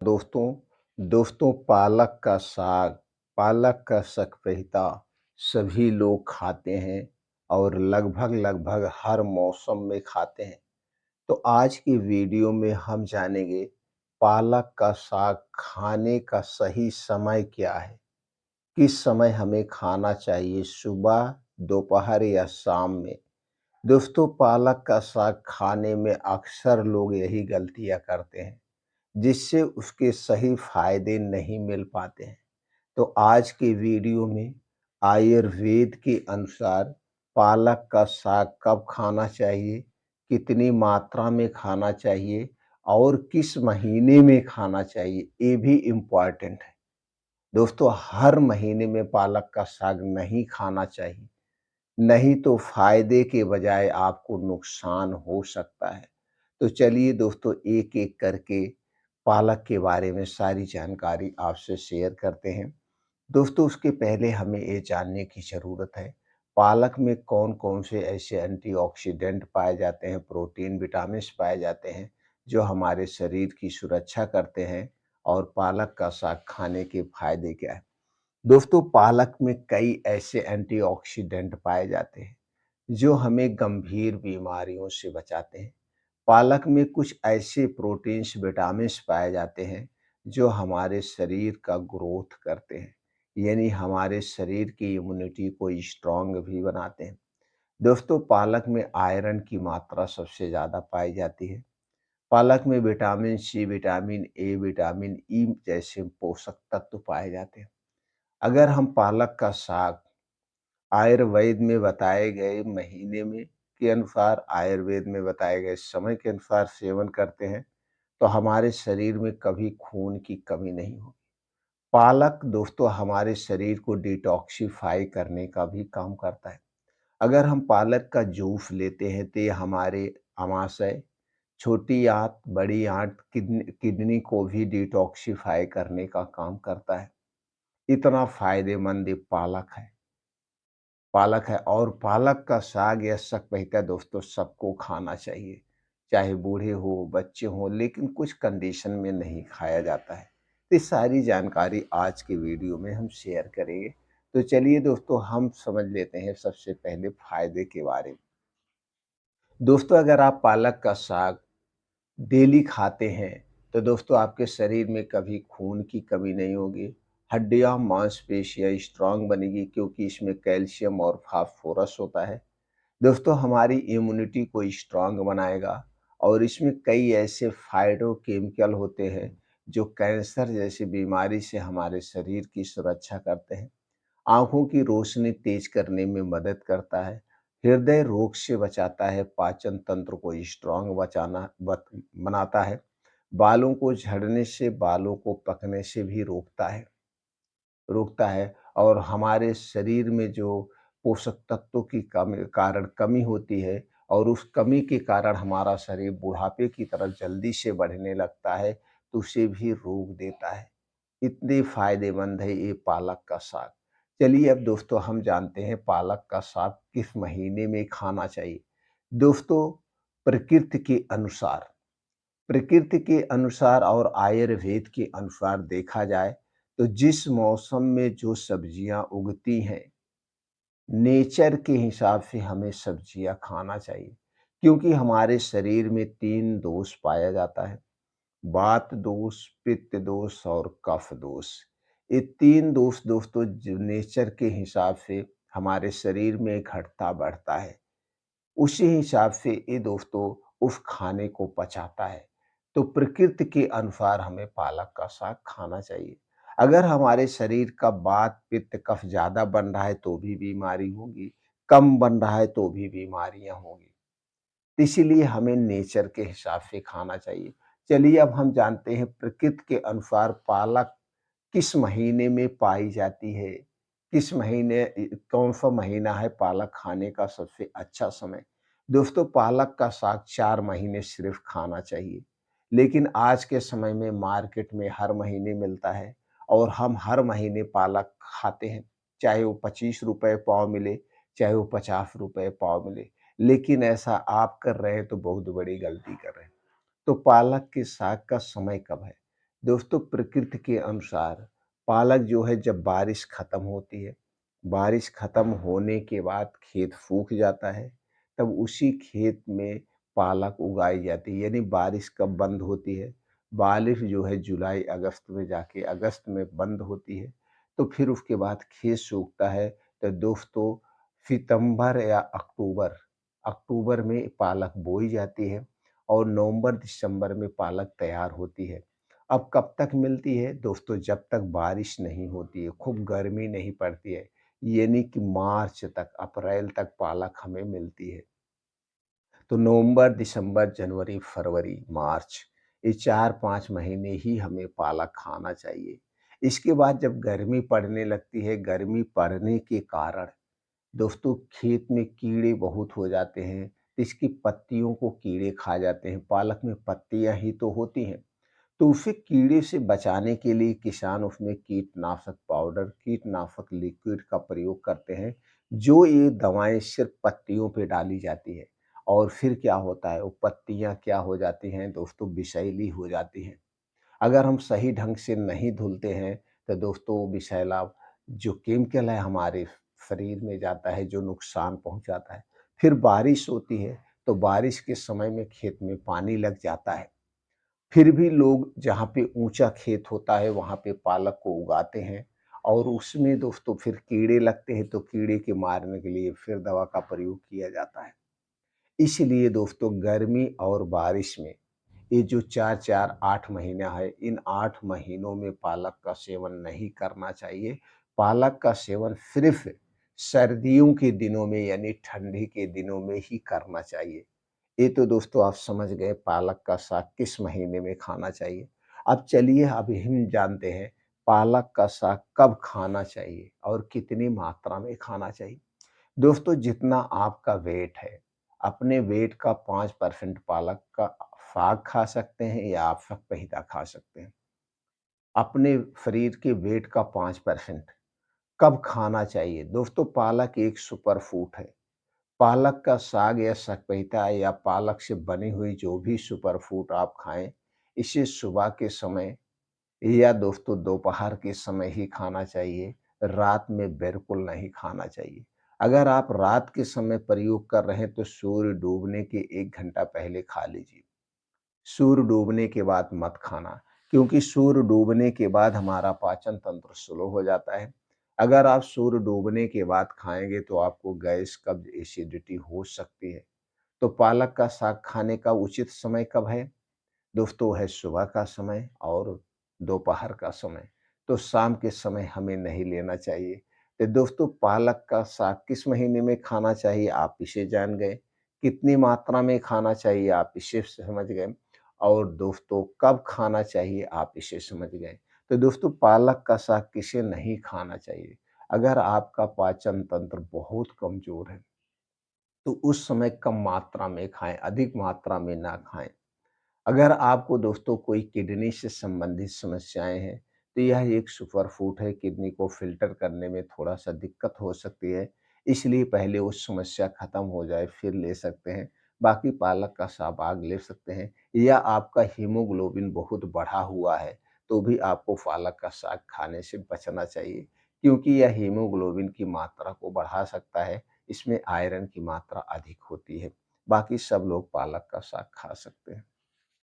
दोस्तों पालक का साग, पालक का सकपैता सभी लोग खाते हैं और लगभग हर मौसम में खाते हैं। तो आज की वीडियो में हम जानेंगे पालक का साग खाने का सही समय क्या है? किस समय हमें खाना चाहिए सुबह, दोपहर या शाम में? दोस्तों पालक का साग खाने में अक्सर लोग यही गलतियाँ करते हैं, जिससे उसके सही फ़ायदे नहीं मिल पाते हैं। तो आज की वीडियो में आयुर्वेद के अनुसार पालक का साग कब खाना चाहिए, कितनी मात्रा में खाना चाहिए और किस महीने में खाना चाहिए, ये भी इम्पोर्टेंट है। दोस्तों हर महीने में पालक का साग नहीं खाना चाहिए, नहीं तो फ़ायदे के बजाय आपको नुकसान हो सकता है। तो चलिए दोस्तों एक-एक करके पालक के बारे में सारी जानकारी आपसे शेयर करते हैं। दोस्तों उसके पहले हमें ये जानने की ज़रूरत है, पालक में कौन-कौन से ऐसे एंटीऑक्सीडेंट पाए जाते हैं, प्रोटीन, विटामिन्स पाए जाते हैं, जो हमारे शरीर की सुरक्षा करते हैं और पालक का साग खाने के फ़ायदे क्या हैं? दोस्तों पालक में कई ऐसे एंटीऑक्सीडेंट पाए जाते हैं, जो हमें गंभीर बीमारियों से बचाते हैं। पालक में कुछ ऐसे प्रोटीन्स, विटामिन्स पाए जाते हैं, जो हमारे शरीर का ग्रोथ करते हैं, यानी हमारे शरीर की इम्यूनिटी को स्ट्रॉन्ग भी बनाते हैं। दोस्तों पालक में आयरन की मात्रा सबसे ज़्यादा पाई जाती है। पालक में vitamin C, vitamin A, vitamin E जैसे पोषक तत्व पाए जाते हैं। अगर हम पालक का साग आयुर्वेद में बताए गए महीने में के अनुसार, आयुर्वेद में बताए गए समय के अनुसार सेवन करते हैं, तो हमारे शरीर में कभी खून की कमी नहीं होगी। पालक दोस्तों हमारे शरीर को डिटॉक्सिफ़ाई करने का भी काम करता है। अगर हम पालक का जूस लेते हैं, तो ये हमारे आमाशय, छोटी आँत, बड़ी आँत, किडनी को भी डिटॉक्सिफ़ाई करने का काम करता है। इतना फ़ायदेमंद ये पालक है और पालक का साग या शकपैता दोस्तों सबको खाना चाहिए, चाहे बूढ़े हो, बच्चे हों, लेकिन कुछ कंडीशन में नहीं खाया जाता है। तो ये सारी जानकारी आज की वीडियो में हम शेयर करेंगे। तो चलिए दोस्तों हम समझ लेते हैं सबसे पहले फ़ायदे के बारे में। दोस्तों अगर आप पालक का साग डेली खाते हैं, तो दोस्तों आपके शरीर में कभी खून की कमी नहीं होगी, हड्डियाँ, मांसपेशियाँ स्ट्रॉन्ग बनेगी क्योंकि इसमें कैल्शियम और फास्फोरस होता है। दोस्तों हमारी इम्यूनिटी को स्ट्रॉन्ग बनाएगा और इसमें कई ऐसे फाइटोकेमिकल होते हैं, जो कैंसर जैसी बीमारी से हमारे शरीर की सुरक्षा करते हैं। आँखों की रोशनी तेज करने में मदद करता है, हृदय रोग से बचाता है, पाचन तंत्र को स्ट्रॉन्ग बनाता है, बालों को झड़ने से, बालों को पकने से भी रोकता है और हमारे शरीर में जो पोषक तत्वों की कमी होती है और उस कमी के कारण हमारा शरीर बुढ़ापे की तरफ जल्दी से बढ़ने लगता है, तो उसे भी रोक देता है। इतने फ़ायदेमंद है ये पालक का साग। चलिए अब दोस्तों हम जानते हैं पालक का साग किस महीने में खाना चाहिए। दोस्तों प्रकृति के अनुसार प्रकृति के अनुसार और आयुर्वेद के अनुसार देखा जाए, तो जिस मौसम में जो सब्जियाँ उगती हैं, नेचर के हिसाब से हमें सब्जियाँ खाना चाहिए। क्योंकि हमारे शरीर में 3 दोष पाया जाता है, वात दोष, पित्त दोष और कफ दोष। ये 3 दोष दोस्तों जो नेचर के हिसाब से हमारे शरीर में घटता-बढ़ता है, उसी हिसाब से ये दोस्तों उस खाने को पचाता है। तो प्रकृति के अनुसार हमें पालक का साग खाना चाहिए। अगर हमारे शरीर का वात, पित्त, कफ ज़्यादा बन रहा है तो भी बीमारी होगी, कम बन रहा है तो भी बीमारियाँ होंगी। इसीलिए हमें नेचर के हिसाब से खाना चाहिए। चलिए अब हम जानते हैं प्रकृति के अनुसार पालक किस महीने में पाई जाती है, किस महीने कौन-सा महीना है पालक खाने का सबसे अच्छा समय। दोस्तों पालक का साग 4 महीने सिर्फ़ खाना चाहिए, लेकिन आज के समय में मार्केट में हर महीने मिलता है और हम हर महीने पालक खाते हैं, चाहे वो ₹25 पाव मिले, चाहे वो ₹50 पाव मिले। लेकिन ऐसा आप कर रहे हैं तो बहुत बड़ी गलती कर रहे हैं। तो पालक के साग का समय कब है? दोस्तों प्रकृति के अनुसार पालक जो है जब बारिश खत्म होती है, बारिश खत्म होने के बाद खेत सूख जाता है, तब उसी खेत में पालक उगाई जाती है। यानी बारिश कब बंद होती है? बारिश जो है जुलाई अगस्त में जाके अगस्त में बंद होती है। तो फिर उसके बाद खेत सूखता है, तो दोस्तों सितंबर या अक्टूबर, अक्टूबर में पालक बोई जाती है और नवंबर दिसंबर में पालक तैयार होती है। अब कब तक मिलती है दोस्तों? जब तक बारिश नहीं होती है, खूब गर्मी नहीं पड़ती है, यानी कि मार्च तक, अप्रैल तक पालक हमें मिलती है। तो नवंबर, दिसंबर, जनवरी, फरवरी, मार्च, ये 4-5 महीने ही हमें पालक खाना चाहिए। इसके बाद जब गर्मी पड़ने लगती है, गर्मी पड़ने के कारण दोस्तों खेत में कीड़े बहुत हो जाते हैं, इसकी पत्तियों को कीड़े खा जाते हैं। पालक में पत्तियाँ ही तो होती हैं। तो उसे कीड़े से बचाने के लिए किसान उसमें कीटनाशक पाउडर, कीटनाशक लिक्विड का प्रयोग करते हैं, जो ये दवाएँ सिर्फ़ पत्तियों पे डाली जाती है। और फिर क्या होता है, वो पत्तियाँ क्या हो जाती हैं दोस्तों, विषैली हो जाती हैं। अगर हम सही ढंग से नहीं धुलते हैं, तो दोस्तों वो विषैला जो केमिकल है हमारे शरीर में जाता है, जो नुकसान पहुँचाता है। फिर बारिश होती है, तो बारिश के समय में खेत में पानी लग जाता है। फिर भी लोग जहाँ पे ऊँचा खेत होता है, वहाँ पे पालक को उगाते हैं और उसमें दोस्तों फिर कीड़े लगते हैं, तो कीड़े के मारने के लिए फिर दवा का प्रयोग किया जाता है। इसलिए दोस्तों गर्मी और बारिश में ये जो 4-4 8 महीना है, इन 8 महीनों में पालक का सेवन नहीं करना चाहिए। पालक का सेवन सिर्फ़ सर्दियों के दिनों में यानी ठंडी के दिनों में ही करना चाहिए। ये तो दोस्तों आप समझ गए पालक का साग किस महीने में खाना चाहिए। अब चलिए अब हम जानते हैं पालक का साग कब खाना चाहिए और कितनी मात्रा में खाना चाहिए। दोस्तों जितना आपका वेट है, अपने वेट का 5% पालक का साग खा सकते हैं या आप फक-फहीदा खा सकते हैं। अपने शरीर के वेट का 5% कब खाना चाहिए? दोस्तों पालक एक सुपर फूड है। पालक का साग या सतपईता या पालक से बनी हुई जो भी सुपर फूड आप खाएँ, इसे सुबह के समय या दोस्तों दोपहर के समय ही खाना चाहिए, रात में बिल्कुल नहीं खाना चाहिए। अगर आप रात के समय प्रयोग कर रहे हैं तो सूर्य डूबने के 1 घंटा पहले खा लीजिए। सूर्य डूबने के बाद मत खाना, क्योंकि सूर्य डूबने के बाद हमारा पाचन तंत्र स्लो हो जाता है। अगर आप सूर्य डूबने के बाद खाएँगे तो आपको गैस, कब्ज़, एसिडिटी हो सकती है। तो पालक का साग खाने का उचित समय कब है? दोस्तों है सुबह का समय और दोपहर का समय। तो शाम के समय हमें नहीं लेना चाहिए। तो दोस्तों पालक का साग किस महीने में खाना चाहिए आप इसे जान गए। कितनी मात्रा में खाना चाहिए आप इसे समझ गए और दोस्तों कब खाना चाहिए आप इसे समझ गए। तो दोस्तों पालक का साग किसे नहीं खाना चाहिए? अगर आपका पाचन तंत्र बहुत कमज़ोर है, तो उस समय कम मात्रा में खाएँ, अधिक मात्रा में ना खाएँ। अगर आपको दोस्तों कोई किडनी से संबंधित समस्याएँ हैं, तो यह एक सुपर फूड है, किडनी को फ़िल्टर करने में थोड़ा-सा दिक्कत हो सकती है, इसलिए पहले वो समस्या खत्म हो जाए फिर ले सकते हैं। बाकी पालक का साग ले सकते हैं या आपका हीमोग्लोबिन बहुत बढ़ा हुआ है, तो भी आपको पालक का साग खाने से बचना चाहिए, क्योंकि यह हीमोग्लोबिन की मात्रा को बढ़ा सकता है, इसमें आयरन की मात्रा अधिक होती है। बाकी सब लोग पालक का साग खा सकते हैं।